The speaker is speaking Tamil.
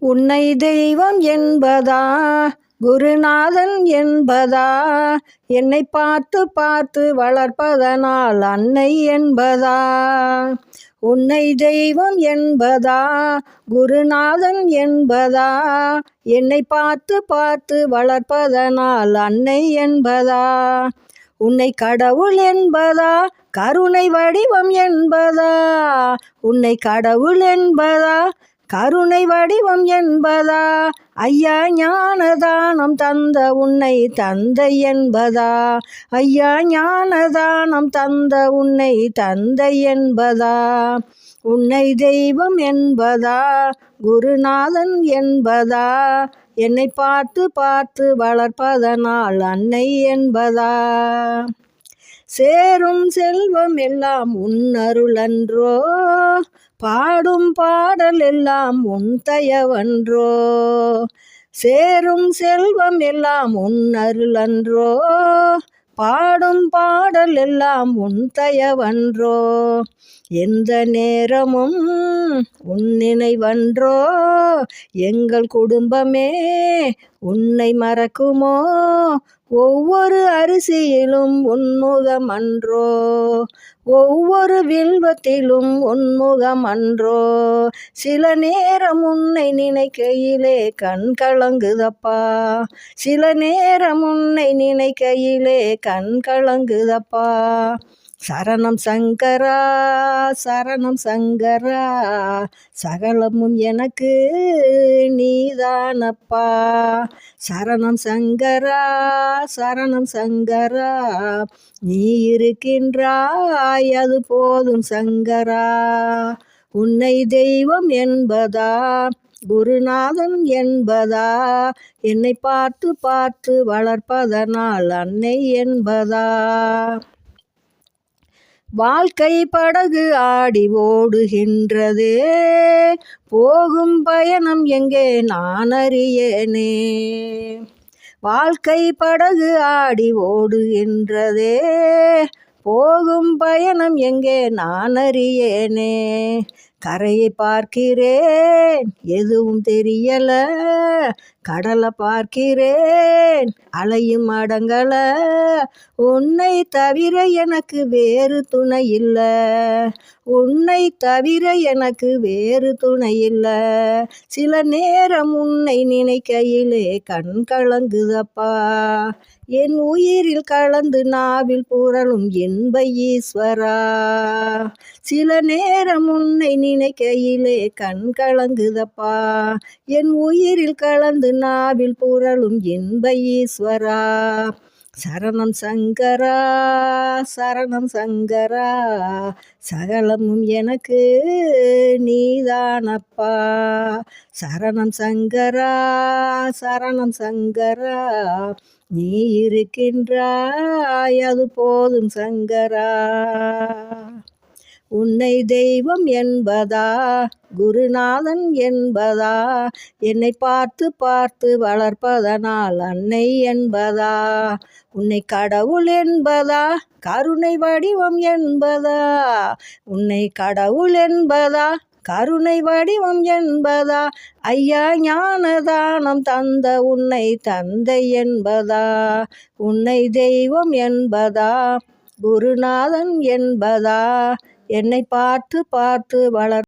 உன்னை தெய்வம் என்பதா, குருநாதன் என்பதா, என்னை பார்த்து பார்த்து வளர்ப்பதனால் அன்னை என்பதா. உன்னை தெய்வம் என்பதா, குருநாதன் என்பதா, என்னை பார்த்து பார்த்து வளர்ப்பதனால் அன்னை என்பதா. உன்னை கடவுள் என்பதா, கருணை வடிவம் என்பதா. உன்னை கடவுள் என்பதா, கருணை வடிவம் என்பதா. ஐயா ஞானதானம் தந்த உன்னை தந்தை என்பதா. ஐயா ஞானதானம் தந்த உன்னை தந்தை என்பதா. உன்னை தெய்வம் என்பதா, குருநாதன் என்பதா, என்னை பார்த்து பார்த்து வளர்ப்பதனால் அன்னை என்பதா. சேரும் செல்வம் எல்லாம் உன் அருளன்றோ, பாடும் பாடல் எல்லாம் உன் தயவன்றோ. சேரும் செல்வம் எல்லாம் உன் அருளன்றோ, பாடும் பாடல் எல்லாம் உன் தயவன்றோ. எந்த நேரமும் உன் நினைவன்றோ, எங்கள் குடும்பமே உன்னை மறக்குமோ. ஒவ்வொரு அரிசியிலும் உன்முகம் அன்றோ, ஒவ்வொரு வில்வத்திலும் உன்முகம் அன்றோ. சில நேரம் உன்னை நினைக்கையிலே கண் கலங்குதப்பா, சில நேரம் உன்னை நினைக்கையிலே கண் கலங்குதப்பா. சரணம் சங்கரா, சரணம் சங்கரா, சகலமும் எனக்கு நீதானப்பா. சரணம் சங்கரா, சரணம் சங்கரா, நீ இருக்கின்றாய் அது போதும் சங்கரா. உன்னை தெய்வம் என்பதா, குருநாதன் என்பதா, என்னை பார்த்து பார்த்து வளர்ப்பதனால் அன்னை என்பதா. வாழ்க்கை படகு ஆடி ஓடுகின்றதே, போகும் பயணம் எங்கே நான் அறியேனே. வாழ்க்கை படகு ஆடி ஓடுகின்றதே, போகும் பயணம் எங்கே நான் அறியேனே. கரையை பார்க்கிறேன் எதுவும் தெரியல, கடலை பார்க்கிறேன் அலையும் அடங்கல. உன்னை தவிர எனக்கு வேறு துணை இல்லை, உன்னை தவிர எனக்கு வேறு துணை இல்லை. சில நேரம் உன்னை நினைக்கையிலே கண் கலங்குதப்பா, என் உயிரில் கலந்து நாவில் புரளும் இன்ப ஈஸ்வரா. சில நேரம் உன்னை நினைக்கையிலே கண் கலங்குதப்பா, என் உயிரில் கலந்து நாவில் புரளும் இன்ப ஈஸ்வரா. சரணம் சங்கரா, சரணம் சங்கரா, சகலமும் எனக்கு நீதானப்பா. சரணம் சங்கரா, சரணம் சங்கரா, நீ இருக்கின்றாய் அது போதும் சங்கரா. உன்னை தெய்வம் என்பதா, குருநாதன் என்பதா, என்னை பார்த்து பார்த்து வளர்ப்பதனால் அன்னை என்பதா. உன்னை கடவுள் என்பதா, கருணை வடிவம் என்பதா. உன்னை கடவுள் என்பதா, கருணை வடிவம் என்பதா. ஐயா ஞானதானம் தந்த உன்னை தந்தை என்பதா. உன்னை தெய்வம் என்பதா, குருநாதன் என்பதா, என்னை பார்த்து பார்த்து வளர்